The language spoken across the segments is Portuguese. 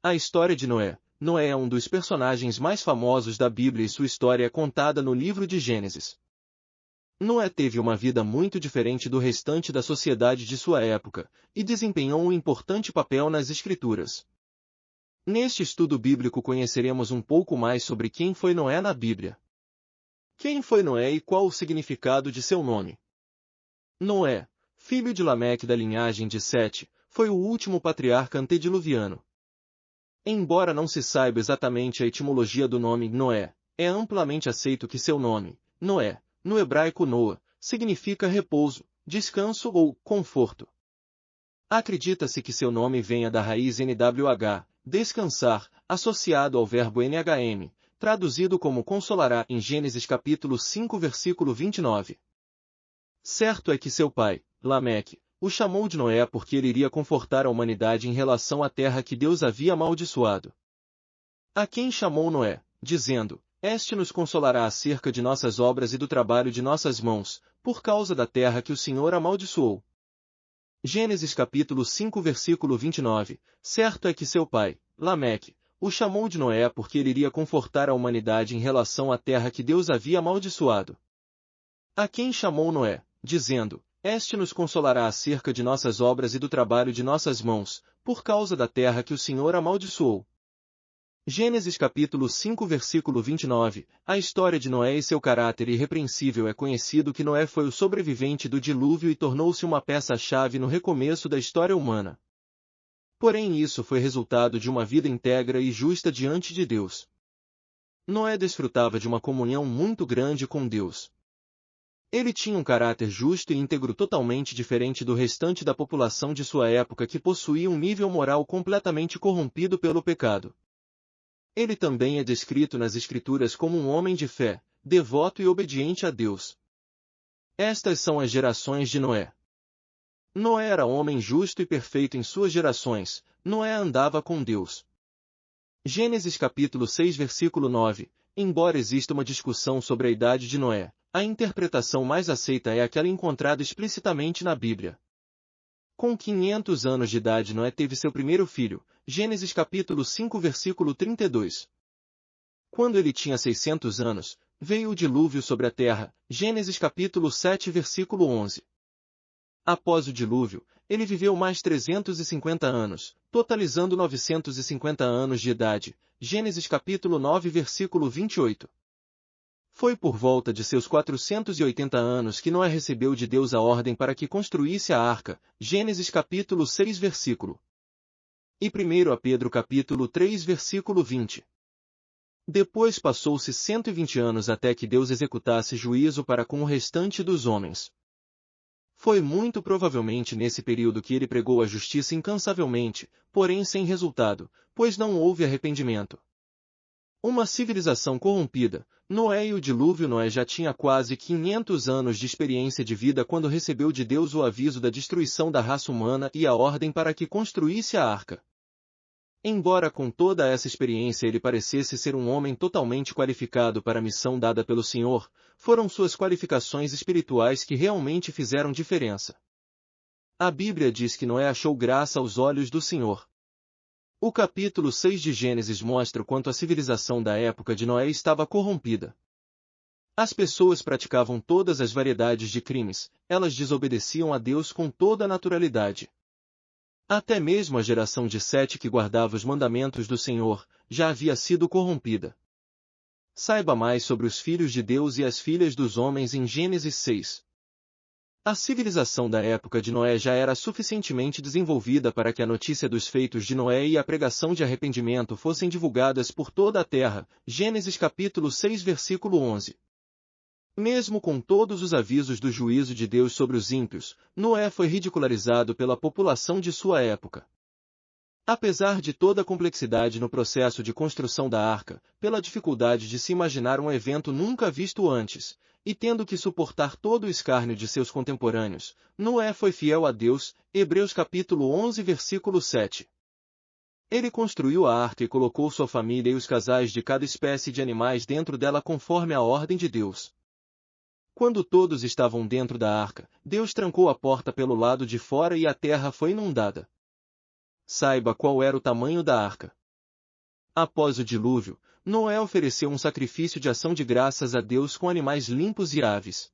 A história de Noé. Noé é um dos personagens mais famosos da Bíblia e sua história é contada no livro de Gênesis. Noé teve uma vida muito diferente do restante da sociedade de sua época, e desempenhou um importante papel nas Escrituras. Neste estudo bíblico conheceremos um pouco mais sobre quem foi Noé na Bíblia. Quem foi Noé e qual o significado de seu nome? Noé, filho de Lameque da linhagem de Sete, foi o último patriarca antediluviano. Embora não se saiba exatamente a etimologia do nome Noé, é amplamente aceito que seu nome, Noé, no hebraico Noa, significa repouso, descanso ou conforto. Acredita-se que seu nome venha da raiz NWH, descansar, associado ao verbo NHM, traduzido como consolará em Gênesis capítulo 5 versículo 29. Certo é que seu pai, Lameque, o chamou de Noé porque ele iria confortar a humanidade em relação à terra que Deus havia amaldiçoado. A quem chamou Noé, dizendo, Este nos consolará acerca de nossas obras e do trabalho de nossas mãos, por causa da terra que o Senhor amaldiçoou. Gênesis capítulo 5 versículo 29, certo é que seu pai, Lameque, o chamou de Noé porque ele iria confortar a humanidade em relação à terra que Deus havia amaldiçoado. A quem chamou Noé, dizendo, Este nos consolará acerca de nossas obras e do trabalho de nossas mãos, por causa da terra que o Senhor amaldiçoou. Gênesis capítulo 5 versículo 29, a história de Noé e seu caráter irrepreensível é conhecido que Noé foi o sobrevivente do dilúvio e tornou-se uma peça-chave no recomeço da história humana. Porém isso foi resultado de uma vida íntegra e justa diante de Deus. Noé desfrutava de uma comunhão muito grande com Deus. Ele tinha um caráter justo e íntegro totalmente diferente do restante da população de sua época que possuía um nível moral completamente corrompido pelo pecado. Ele também é descrito nas Escrituras como um homem de fé, devoto e obediente a Deus. Estas são as gerações de Noé. Noé era homem justo e perfeito em suas gerações, Noé andava com Deus. Gênesis capítulo 6 versículo 9, embora exista uma discussão sobre a idade de Noé, a interpretação mais aceita é aquela encontrada explicitamente na Bíblia. Com 500 anos de idade Noé teve seu primeiro filho, Gênesis capítulo 5 versículo 32. Quando ele tinha 600 anos, veio o dilúvio sobre a terra, Gênesis capítulo 7 versículo 11. Após o dilúvio, ele viveu mais 350 anos, totalizando 950 anos de idade, Gênesis capítulo 9 versículo 28. Foi por volta de seus 480 anos que Noé recebeu de Deus a ordem para que construísse a arca, Gênesis capítulo 6 versículo. E 1 Pedro capítulo 3 versículo 20. Depois passou-se 120 anos até que Deus executasse juízo para com o restante dos homens. Foi muito provavelmente nesse período que ele pregou a justiça incansavelmente, porém sem resultado, pois não houve arrependimento. Uma civilização corrompida, Noé e o dilúvio. Noé já tinha quase 500 anos de experiência de vida quando recebeu de Deus o aviso da destruição da raça humana e a ordem para que construísse a arca. Embora com toda essa experiência ele parecesse ser um homem totalmente qualificado para a missão dada pelo Senhor, foram suas qualificações espirituais que realmente fizeram diferença. A Bíblia diz que Noé achou graça aos olhos do Senhor. O capítulo 6 de Gênesis mostra o quanto a civilização da época de Noé estava corrompida. As pessoas praticavam todas as variedades de crimes, elas desobedeciam a Deus com toda a naturalidade. Até mesmo a geração de Sete que guardava os mandamentos do Senhor, já havia sido corrompida. Saiba mais sobre os filhos de Deus e as filhas dos homens em Gênesis 6. A civilização da época de Noé já era suficientemente desenvolvida para que a notícia dos feitos de Noé e a pregação de arrependimento fossem divulgadas por toda a terra, Gênesis capítulo 6 versículo 11. Mesmo com todos os avisos do juízo de Deus sobre os ímpios, Noé foi ridicularizado pela população de sua época. Apesar de toda a complexidade no processo de construção da arca, pela dificuldade de se imaginar um evento nunca visto antes, e tendo que suportar todo o escárnio de seus contemporâneos, Noé foi fiel a Deus, Hebreus capítulo 11 versículo 7. Ele construiu a arca e colocou sua família e os casais de cada espécie de animais dentro dela conforme a ordem de Deus. Quando todos estavam dentro da arca, Deus trancou a porta pelo lado de fora e a terra foi inundada. Saiba qual era o tamanho da arca. Após o dilúvio, Noé ofereceu um sacrifício de ação de graças a Deus com animais limpos e aves.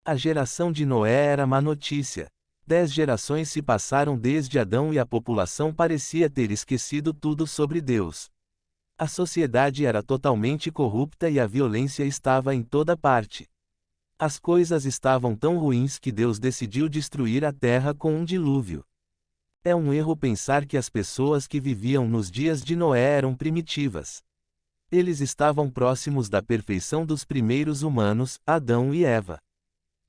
A geração de Noé era má notícia. 10 gerações se passaram desde Adão e a população parecia ter esquecido tudo sobre Deus. A sociedade era totalmente corrupta e a violência estava em toda parte. As coisas estavam tão ruins que Deus decidiu destruir a terra com um dilúvio. É um erro pensar que as pessoas que viviam nos dias de Noé eram primitivas. Eles estavam próximos da perfeição dos primeiros humanos, Adão e Eva.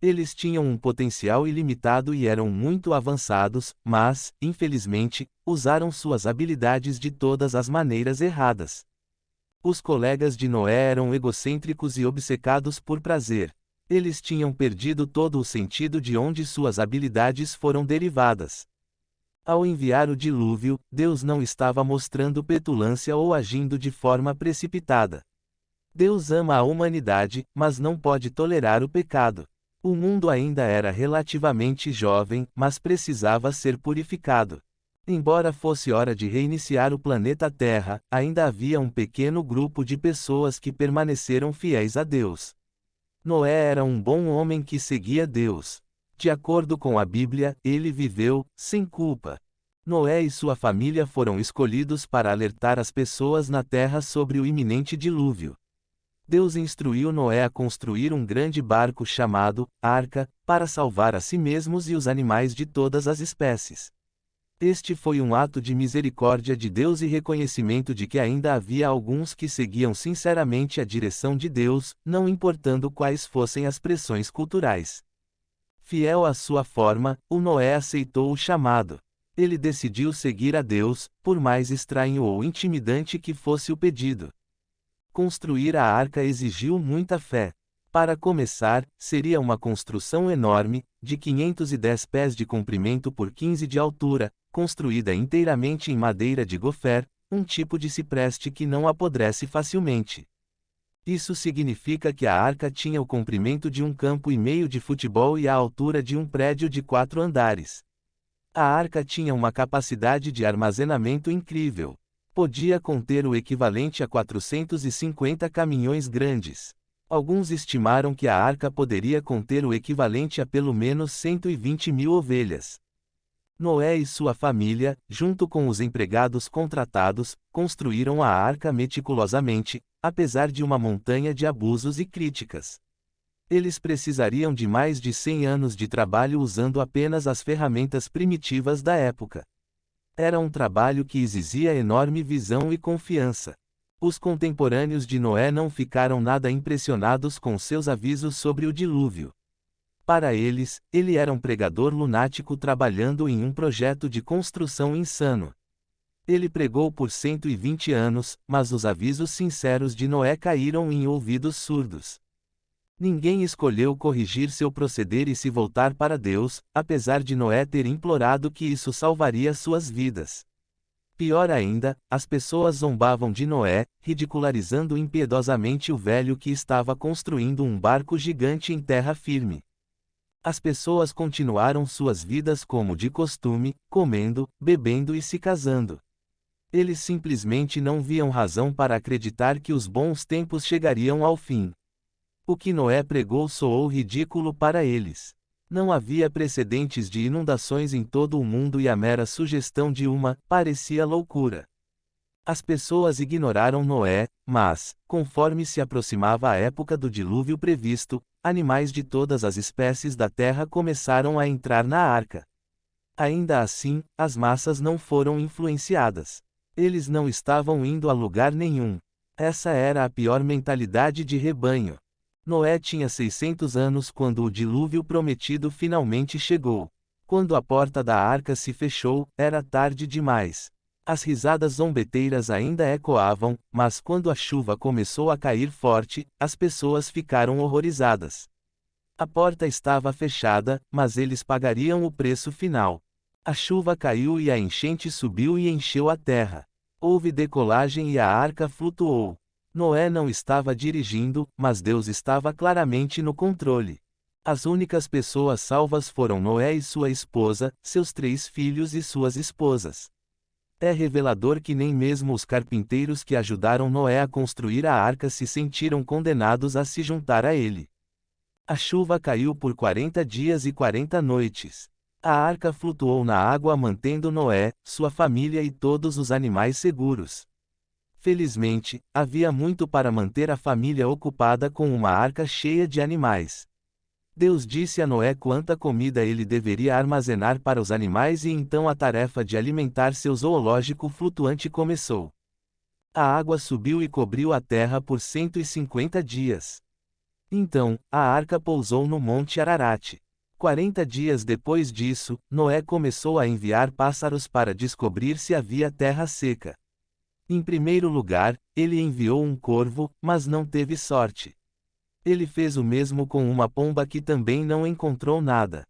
Eles tinham um potencial ilimitado e eram muito avançados, mas, infelizmente, usaram suas habilidades de todas as maneiras erradas. Os colegas de Noé eram egocêntricos e obcecados por prazer. Eles tinham perdido todo o sentido de onde suas habilidades foram derivadas. Ao enviar o dilúvio, Deus não estava mostrando petulância ou agindo de forma precipitada. Deus ama a humanidade, mas não pode tolerar o pecado. O mundo ainda era relativamente jovem, mas precisava ser purificado. Embora fosse hora de reiniciar o planeta Terra, ainda havia um pequeno grupo de pessoas que permaneceram fiéis a Deus. Noé era um bom homem que seguia Deus. De acordo com a Bíblia, ele viveu, sem culpa. Noé e sua família foram escolhidos para alertar as pessoas na terra sobre o iminente dilúvio. Deus instruiu Noé a construir um grande barco chamado Arca, para salvar a si mesmos e os animais de todas as espécies. Este foi um ato de misericórdia de Deus e reconhecimento de que ainda havia alguns que seguiam sinceramente a direção de Deus, não importando quais fossem as pressões culturais. Fiel à sua forma, o Noé aceitou o chamado. Ele decidiu seguir a Deus, por mais estranho ou intimidante que fosse o pedido. Construir a arca exigiu muita fé. Para começar, seria uma construção enorme, de 510 pés de comprimento por 15 de altura, construída inteiramente em madeira de gofer, um tipo de cipreste que não apodrece facilmente. Isso significa que a arca tinha o comprimento de um campo e meio de futebol e a altura de um prédio de 4 andares. A arca tinha uma capacidade de armazenamento incrível. Podia conter o equivalente a 450 caminhões grandes. Alguns estimaram que a arca poderia conter o equivalente a pelo menos 120.000 ovelhas. Noé e sua família, junto com os empregados contratados, construíram a arca meticulosamente, apesar de uma montanha de abusos e críticas. Eles precisariam de mais de 100 anos de trabalho usando apenas as ferramentas primitivas da época. Era um trabalho que exigia enorme visão e confiança. Os contemporâneos de Noé não ficaram nada impressionados com seus avisos sobre o dilúvio. Para eles, ele era um pregador lunático trabalhando em um projeto de construção insano. Ele pregou por 120 anos, mas os avisos sinceros de Noé caíram em ouvidos surdos. Ninguém escolheu corrigir seu proceder e se voltar para Deus, apesar de Noé ter implorado que isso salvaria suas vidas. Pior ainda, as pessoas zombavam de Noé, ridicularizando impiedosamente o velho que estava construindo um barco gigante em terra firme. As pessoas continuaram suas vidas como de costume, comendo, bebendo e se casando. Eles simplesmente não viam razão para acreditar que os bons tempos chegariam ao fim. O que Noé pregou soou ridículo para eles. Não havia precedentes de inundações em todo o mundo e a mera sugestão de uma parecia loucura. As pessoas ignoraram Noé, mas, conforme se aproximava a época do dilúvio previsto, animais de todas as espécies da terra começaram a entrar na arca. Ainda assim, as massas não foram influenciadas. Eles não estavam indo a lugar nenhum. Essa era a pior mentalidade de rebanho. Noé tinha 600 anos quando o dilúvio prometido finalmente chegou. Quando a porta da arca se fechou, era tarde demais. As risadas zombeteiras ainda ecoavam, mas quando a chuva começou a cair forte, as pessoas ficaram horrorizadas. A porta estava fechada, mas eles pagariam o preço final. A chuva caiu e a enchente subiu e encheu a terra. Houve decolagem e a arca flutuou. Noé não estava dirigindo, mas Deus estava claramente no controle. As únicas pessoas salvas foram Noé e sua esposa, seus 3 filhos e suas esposas. É revelador que nem mesmo os carpinteiros que ajudaram Noé a construir a arca se sentiram condenados a se juntar a ele. A chuva caiu por 40 dias e 40 noites. A arca flutuou na água mantendo Noé, sua família e todos os animais seguros. Felizmente, havia muito para manter a família ocupada com uma arca cheia de animais. Deus disse a Noé quanta comida ele deveria armazenar para os animais e então a tarefa de alimentar seu zoológico flutuante começou. A água subiu e cobriu a terra por 150 dias. Então, a arca pousou no Monte Ararat. 40 dias depois disso, Noé começou a enviar pássaros para descobrir se havia terra seca. Em primeiro lugar, ele enviou um corvo, mas não teve sorte. Ele fez o mesmo com uma pomba que também não encontrou nada.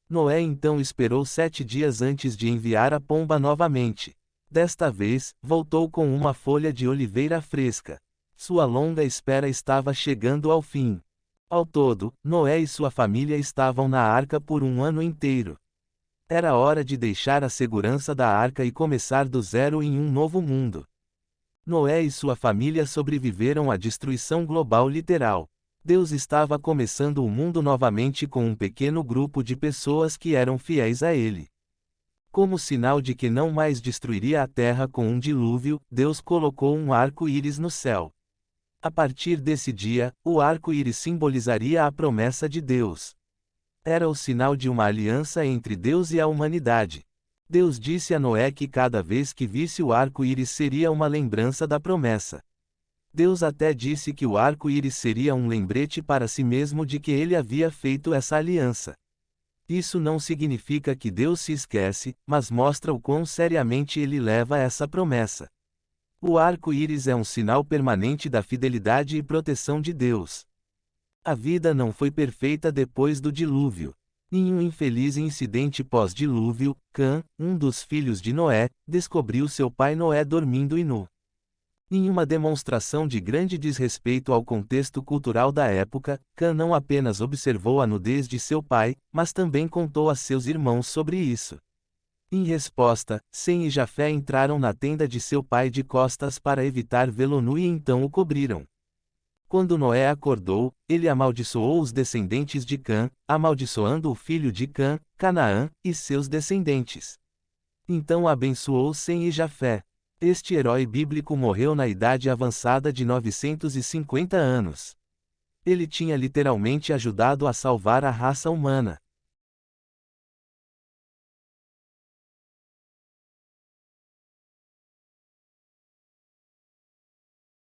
Noé então esperou 7 dias antes de enviar a pomba novamente. Desta vez, voltou com uma folha de oliveira fresca. Sua longa espera estava chegando ao fim. Ao todo, Noé e sua família estavam na arca por um ano inteiro. Era hora de deixar a segurança da arca e começar do zero em um novo mundo. Noé e sua família sobreviveram à destruição global literal. Deus estava começando o mundo novamente com um pequeno grupo de pessoas que eram fiéis a Ele. Como sinal de que não mais destruiria a terra com um dilúvio, Deus colocou um arco-íris no céu. A partir desse dia, o arco-íris simbolizaria a promessa de Deus. Era o sinal de uma aliança entre Deus e a humanidade. Deus disse a Noé que cada vez que visse o arco-íris seria uma lembrança da promessa. Deus até disse que o arco-íris seria um lembrete para si mesmo de que ele havia feito essa aliança. Isso não significa que Deus se esquece, mas mostra o quão seriamente ele leva essa promessa. O arco-íris é um sinal permanente da fidelidade e proteção de Deus. A vida não foi perfeita depois do dilúvio. Em um infeliz incidente pós-dilúvio, Cã, um dos filhos de Noé, descobriu seu pai Noé dormindo e nu. Em uma demonstração de grande desrespeito ao contexto cultural da época, Cã não apenas observou a nudez de seu pai, mas também contou a seus irmãos sobre isso. Em resposta, Sem e Jafé entraram na tenda de seu pai de costas para evitar vê-lo nu e então o cobriram. Quando Noé acordou, ele amaldiçoou os descendentes de Cã, amaldiçoando o filho de Cã, Canaã, e seus descendentes. Então abençoou Sem e Jafé. Este herói bíblico morreu na idade avançada de 950 anos. Ele tinha literalmente ajudado a salvar a raça humana.